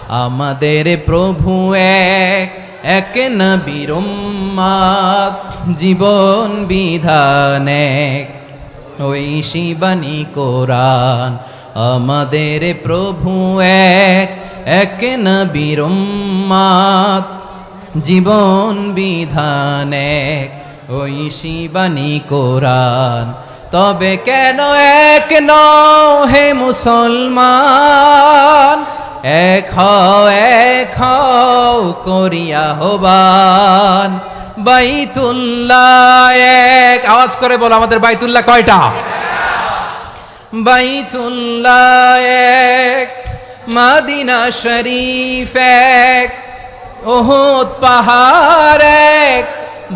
আমাদের প্রভু এক, এক নবীর উম্মত, জীবন বিধান এক, ঐশী বাণী কোরআন। আমাদের প্রভু এক, এক নবীর উম্মত, জীবন বিধান এক, ঐশী বাণী কোরআন। তবে কেন এক নও হে মুসলমান, এক হও করিয়া আহ্বান। বাইতুল্লাহ এক, আওয়াজ করে বলো আমাদের বাইতুল্লাহ কয়টা? বাইতুল্লাহ এক, মদিনা শরীফ এক, উহুদ পাহাড় এক,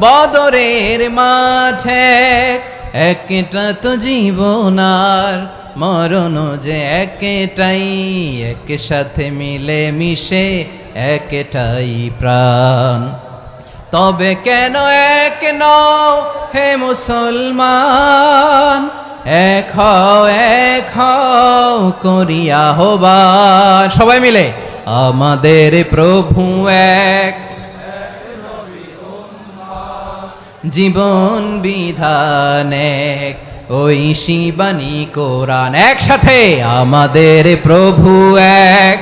বদরের মাঠ এক। একটা তো জীবন আর মরণ যে একটাই, একসাথে মিলে মিশে একটাই প্রাণ। তবে কেন এক নও হে মুসলমান, এক হও করিয়া আহ্বান। সবাই মিলে আমাদের প্রভু এক, জীবন বিধান এক, ঐশী বাণী কোরআন। একসাথে আমাদের প্রভু এক,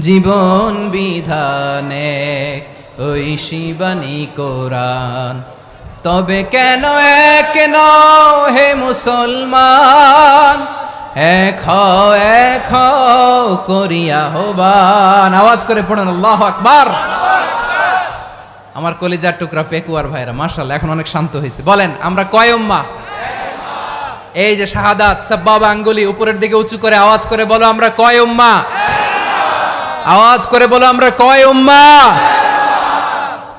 জীবন বিধান এক, ঐশী বাণী কোরআন। তবে কেন এক নও হে মুসলমান, এক হও করিয়া আহ্বান। আওয়াজ করে পড়ুন আল্লাহু আকবার। আমার কলিজার টুকরা পেকুয়ার ভাইরা মাশাআল্লাহ এখন অনেক শান্ত হয়েছে। বলেন আমরা কয় উম্মাহ? এই যে শাহাদাত সাব্বাবা আঙ্গুলি উপরের দিকে উঁচু করে আওয়াজ করে বলো আমরা কয় উম্মাহ? আওয়াজ করে বলো আমরা কয় উম্মাহ?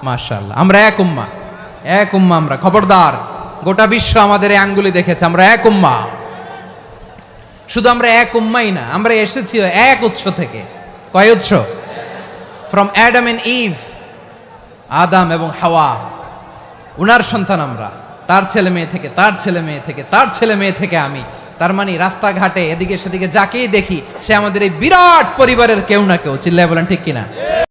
মাশাআল্লাহ আমরা এক উম্মাহ, এক উম্মাহ আমরা। খবরদার, গোটা বিশ্ব আমাদের এই আঙ্গুলি দেখেছে, আমরা এক উম্মাহ। শুধু আমরা এক উম্মাই না, আমরা এসেছি এক উৎস থেকে। কয় উৎস? ফ্রম অ্যাডাম এন্ড ইভ, আদম এবং হাওয়া, উনার সন্তান আমরা। তার ছেলে মেয়ে থেকে, তার ছেলে মেয়ে থেকে, তার ছেলে মেয়ে থেকে আমি। তার মানে রাস্তাঘাটে এদিকে সেদিকে যাকেই দেখি সে আমাদের এই বিরাট পরিবারের কেউ না কেউ। চিল্লায় বলেন ঠিক কিনা?